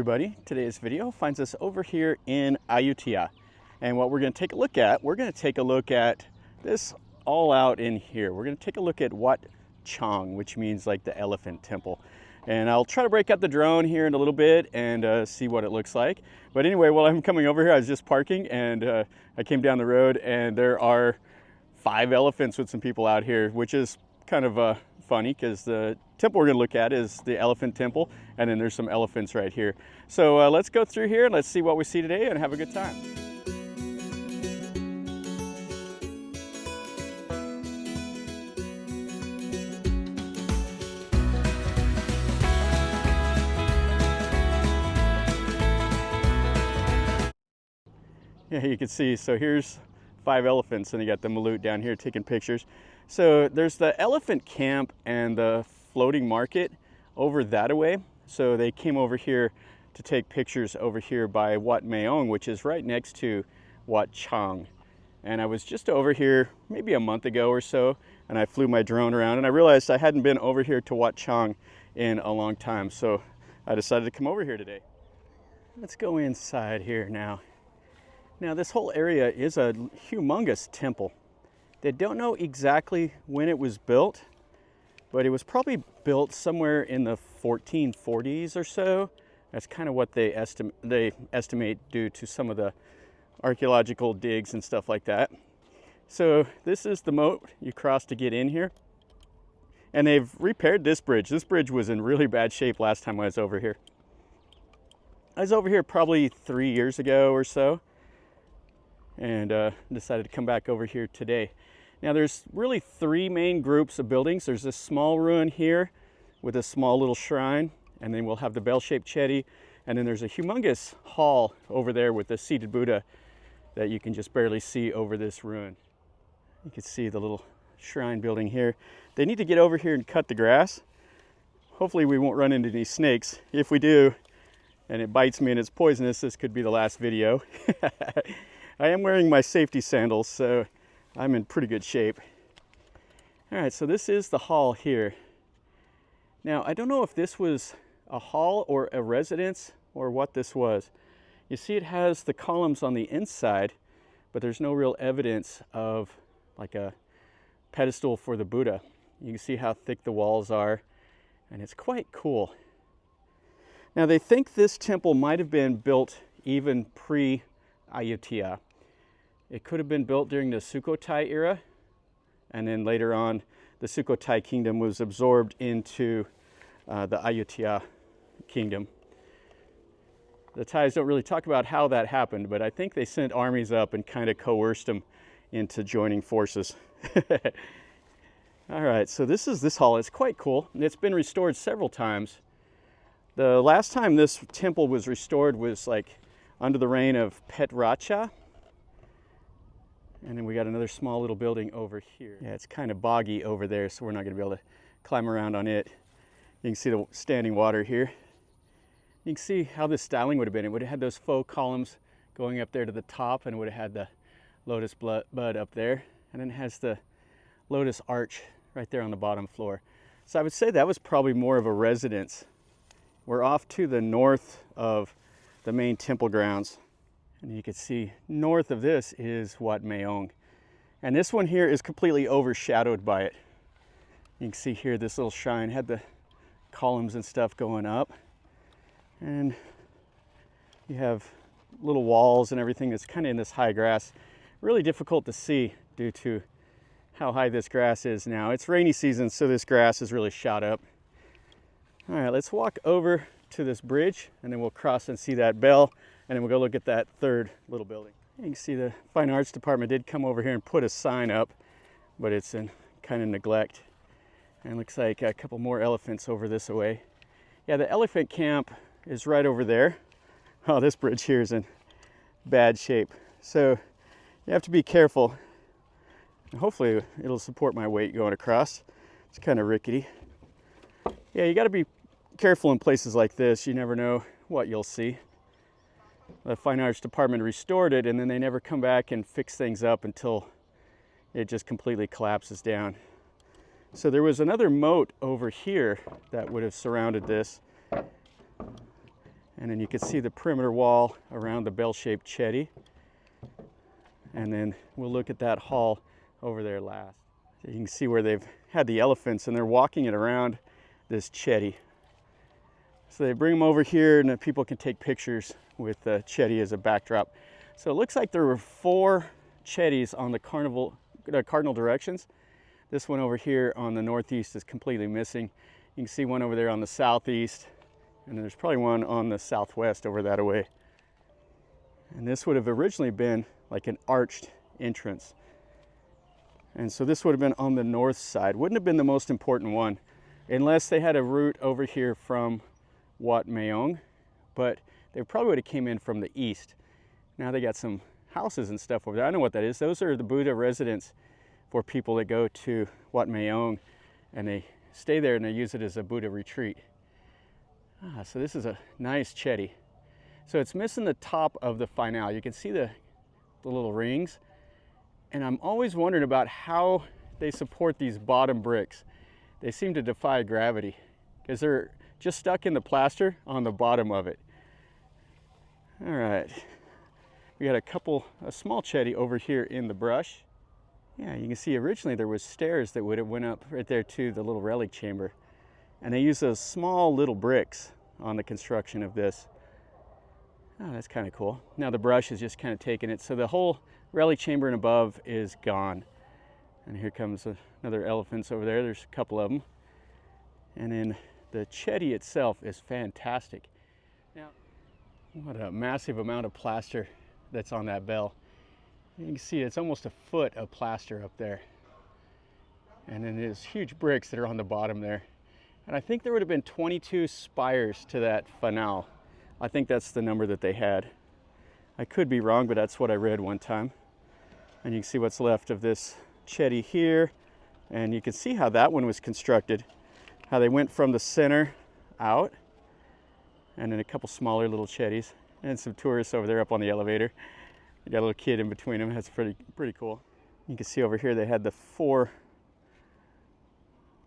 everybody. Today's video finds us over here in Ayutthaya. And what we're going to take a look at, this all out in here. We're going to take a look at Wat Chang, which means like the elephant temple. And I'll try to break out the drone here in a little bit and see what it looks like. But anyway, while I'm coming over here, I was just parking and I came down the road and there are 5 elephants with some people out here, which is kind of funny because the temple we're going to look at is the elephant temple, and then there's some elephants right here. So let's go through here and let's see what we see today and have a good time. Yeah, you can see, so here's 5 elephants, and you got the Malut down here taking pictures. So there's the elephant camp and the floating market over that away. So they came over here to take pictures over here by Wat Chang, which is right next to Wat Chang. And I was just over here maybe a month ago or so, and I flew my drone around and I realized I hadn't been over here to Wat Chang in a long time. So I decided to come over here today. Let's go inside here now. Now this whole area is a humongous temple. They don't know exactly when it was built, but it was probably built somewhere in the 1440s or so. That's kind of what they estimate due to some of the archaeological digs and stuff like that. So this is the moat you cross to get in here. And they've repaired this bridge. This bridge was in really bad shape last time I was over here. I was over here probably 3 years ago or so, and decided to come back over here today. Now there's really 3 main groups of buildings. There's this small ruin here with a small little shrine, and then we'll have the bell-shaped chedi, and then there's a humongous hall over there with the seated Buddha that you can just barely see over this ruin. You can see the little shrine building here. They need to get over here and cut the grass. Hopefully we won't run into any snakes. If we do, and it bites me and it's poisonous, this could be the last video. I am wearing my safety sandals, so I'm in pretty good shape. All right, so this is the hall here. Now, I don't know if this was a hall or a residence or what this was. You see it has the columns on the inside, but there's no real evidence of like a pedestal for the Buddha. You can see how thick the walls are, and it's quite cool. Now, they think this temple might have been built even pre-Ayutthaya. It could have been built during the Sukhothai era, and then later on the Sukhothai Kingdom was absorbed into the Ayutthya Kingdom. The Thais don't really talk about how that happened, but I think they sent armies up and kind of coerced them into joining forces. All right, so this is this hall. It's quite cool. It's been restored several times. The last time this temple was restored was like under the reign of Phumintharacha. And then we got another small little building over here. Yeah, it's kind of boggy over there, so we're not going to be able to climb around on it. You can see the standing water here. You can see how this styling would have been. It would have had those faux columns going up there to the top, and it would have had the lotus bud up there. And then it has the lotus arch right there on the bottom floor. So I would say that was probably more of a residence. We're off to the north of the main temple grounds. And you can see north of this is Wat Chang. And this one here is completely overshadowed by it. You can see here this little shrine had the columns and stuff going up. And you have little walls and everything that's kind of in this high grass. Really difficult to see due to how high this grass is now. It's rainy season, so this grass is really shot up. All right, let's walk over to this bridge, and then we'll cross and see that bell. And then we'll go look at that third little building. You can see the Fine Arts Department did come over here and put a sign up, but it's in kind of neglect. And it looks like a couple more elephants over this way. Yeah, the elephant camp is right over there. Oh, this bridge here is in bad shape. So you have to be careful. And hopefully it'll support my weight going across. It's kind of rickety. Yeah, you got to be careful in places like this. You never know what you'll see. The Fine Arts Department restored it, and then they never come back and fix things up until it just completely collapses down. So there was another moat over here that would have surrounded this. And then you can see the perimeter wall around the bell-shaped chedi. And then we'll look at that hall over there last. So you can see where they've had the elephants and they're walking it around this chedi. So they bring them over here and the people can take pictures with the chedi as a backdrop. So it looks like there were 4 chedis on the cardinal directions. This one over here on the northeast is completely missing. You can see one over there on the southeast, and there's probably one on the southwest over that away. And this would have originally been like an arched entrance. And so this would have been on the north side. Wouldn't have been the most important one unless they had a route over here from Wat Chang, but they probably would have came in from the east. Now they got some houses and stuff over there. I know what that is. Those are the Buddha residents for people that go to Wat Chang and they stay there and they use it as a Buddha retreat. So this is a nice chedi. So it's missing the top of the finale. You can see the little rings. And I'm always wondering about how they support these bottom bricks. They seem to defy gravity because they're just stuck in the plaster on the bottom of it. All right. We got a small chedi over here in the brush. Yeah, you can see originally there was stairs that would have went up right there to the little relic chamber. And they use those small little bricks on the construction of this. Oh, that's kind of cool. Now the brush is just kind of taking it. So the whole relic chamber and above is gone. And here comes another elephants over there. There's a couple of them. And then the chedi itself is fantastic. Now, what a massive amount of plaster that's on that bell. You can see it's almost a foot of plaster up there. And then there's huge bricks that are on the bottom there. And I think there would have been 22 spires to that fanal. I think that's the number that they had. I could be wrong, but that's what I read one time. And you can see what's left of this chedi here. And you can see how that one was constructed. How they went from the center out. And then a couple smaller little chedis. And some tourists over there up on the elevator. You got a little kid in between them. That's pretty cool. You can see over here they had the 4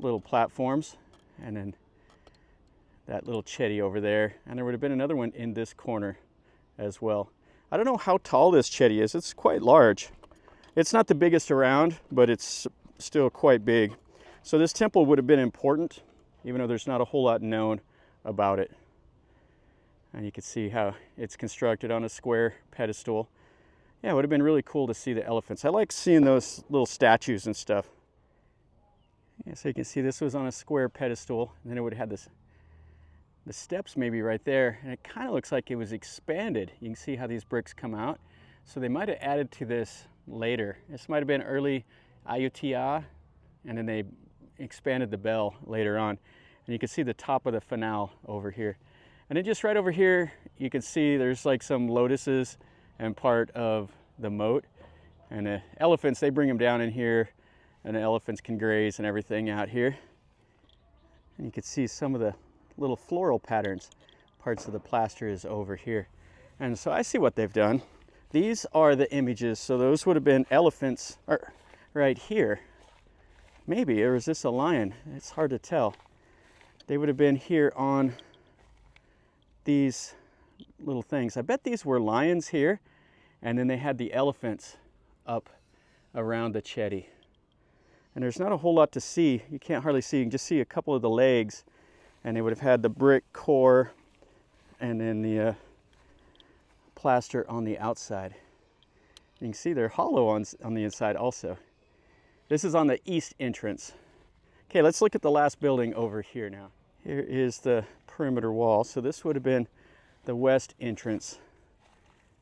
little platforms. And then that little chedi over there. And there would have been another one in this corner as well. I don't know how tall this chedi is. It's quite large. It's not the biggest around, but it's still quite big. So this temple would have been important, even though there's not a whole lot known about it. And you can see how it's constructed on a square pedestal. Yeah, it would have been really cool to see the elephants. I like seeing those little statues and stuff. Yeah, so you can see this was on a square pedestal, and then it would have had the steps maybe right there, and it kind of looks like it was expanded. You can see how these bricks come out. So they might have added to this later. This might have been early Ayutthaya, and then they expanded the bell later on. And you can see the top of the fanal over here. And then just right over here, you can see there's like some lotuses and part of the moat. And the elephants, they bring them down in here, and the elephants can graze and everything out here. And you can see some of the little floral patterns. Parts of the plaster is over here. And so I see what they've done. These are the images. So those would have been elephants right here. Maybe, or is this a lion? It's hard to tell. They would have been here on these little things. I bet these were lions here, and then they had the elephants up around the chedi. And there's not a whole lot to see. You can't hardly see. You can just see a couple of the legs, and they would have had the brick core and then the plaster on the outside. You can see they're hollow on the inside also. This is on the east entrance. Okay, let's look at the last building over here now. Here is the perimeter wall. So this would have been the west entrance.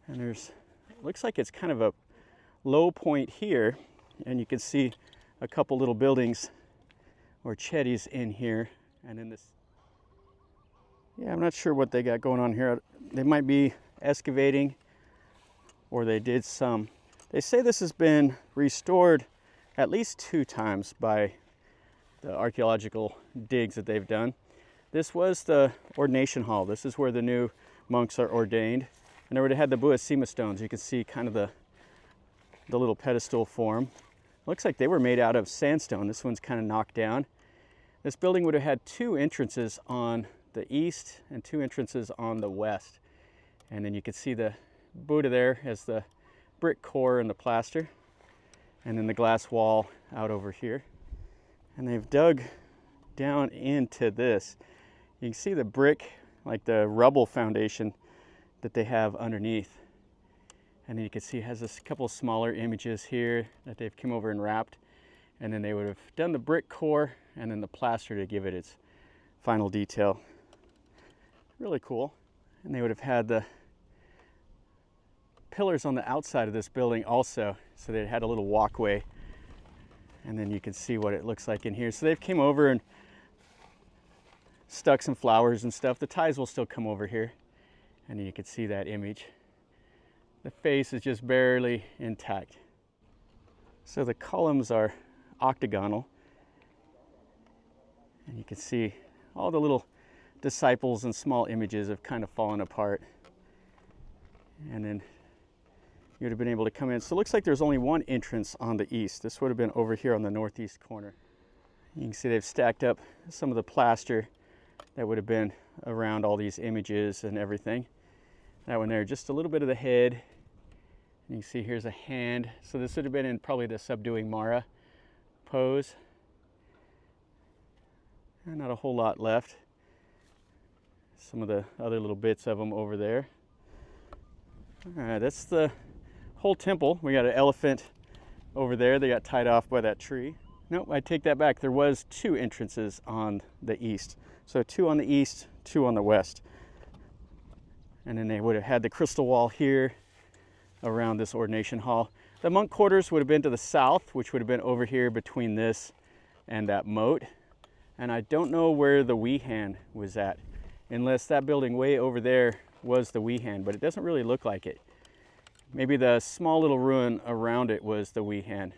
And looks like it's kind of a low point here. And you can see a couple little buildings or chedis in here. And then this, yeah, I'm not sure what they got going on here. They might be excavating, or they did some. They say this has been restored at least 2 times by the archaeological digs that they've done. This was the ordination hall. This is where the new monks are ordained. And they would have had the Buasima stones. You can see kind of the little pedestal form. Looks like they were made out of sandstone. This one's kind of knocked down. This building would have had 2 entrances on the east and 2 entrances on the west. And then you can see the Buddha there as the brick core and the plaster, and then the glass wall out over here. And they've dug down into this. You can see the brick, like the rubble foundation that they have underneath. And then you can see it has a couple smaller images here that they've come over and wrapped. And then they would have done the brick core and then the plaster to give it its final detail. Really cool. And they would have had the pillars on the outside of this building also. So they had a little walkway. And then you can see what it looks like in here. So they've came over and stuck some flowers and stuff. The ties will still come over here. And you can see that image. The face is just barely intact. So the columns are octagonal. And you can see all the little disciples and small images have kind of fallen apart. And then you would have been able to come in. So it looks like there's only one entrance on the east. This would have been over here on the northeast corner. You can see they've stacked up some of the plaster that would have been around all these images and everything. That one there, just a little bit of the head. And you can see here's a hand. So this would have been in probably the subduing Mara pose. And not a whole lot left. Some of the other little bits of them over there. All right, that's the whole temple. We got an elephant over there. They got tied off by that tree. Nope, I take that back. There was 2 entrances on the east. So 2 on the east, 2 on the west. And then they would have had the crystal wall here around this ordination hall. The monk quarters would have been to the south, which would have been over here between this and that moat. And I don't know where the Wehan was at, unless that building way over there was the Wehan, but it doesn't really look like it. Maybe the small little ruin around it was the Wehan,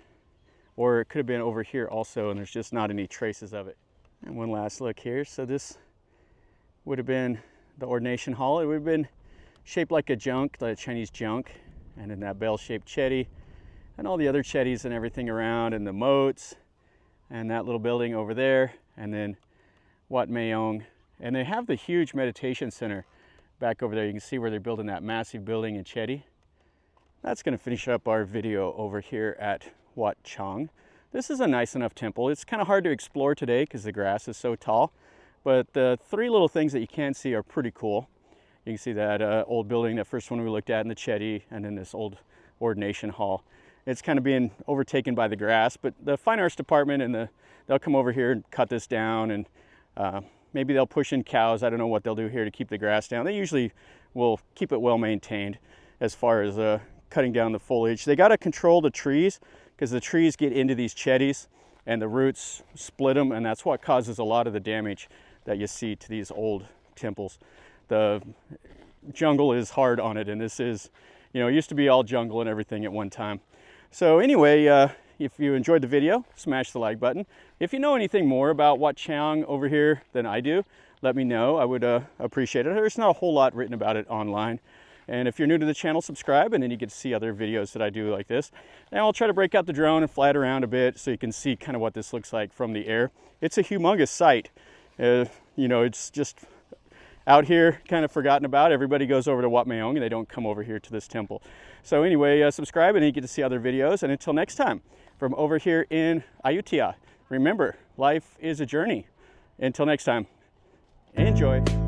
or it could have been over here also, and there's just not any traces of it. And one last look here. So this would have been the ordination hall. It would have been shaped like a junk, like a Chinese junk, and then that bell-shaped chedi, and all the other chedis and everything around, and the moats, and that little building over there, and then Wat Chang. And they have the huge meditation center back over there. You can see where they're building that massive building in chedi. That's going to finish up our video over here at Wat Chang. This is a nice enough temple. It's kind of hard to explore today because the grass is so tall, but the 3 little things that you can see are pretty cool. You can see that old building, that first one we looked at in the chedi, and then this old ordination hall. It's kind of being overtaken by the grass, but the fine arts department and they'll come over here and cut this down, and maybe they'll push in cows. I don't know what they'll do here to keep the grass down. They usually will keep it well maintained as far as cutting down the foliage. They got to control the trees because the trees get into these chedis and the roots split them, and that's what causes a lot of the damage that you see to these old temples. The jungle is hard on it, and this is, it used to be all jungle and everything at one time. So anyway, if you enjoyed the video, smash the like button. If you know anything more about Wat Chang over here than I do, let me know. I would appreciate it. There's not a whole lot written about it online. And if you're new to the channel, subscribe, and then you get to see other videos that I do like this. And I'll try to break out the drone and fly it around a bit so you can see kind of what this looks like from the air. It's a humongous site. It's just out here, kind of forgotten about. Everybody goes over to Wat Chang, and they don't come over here to this temple. So anyway, subscribe, and then you get to see other videos. And until next time, from over here in Ayutthaya, remember, life is a journey. Until next time, enjoy.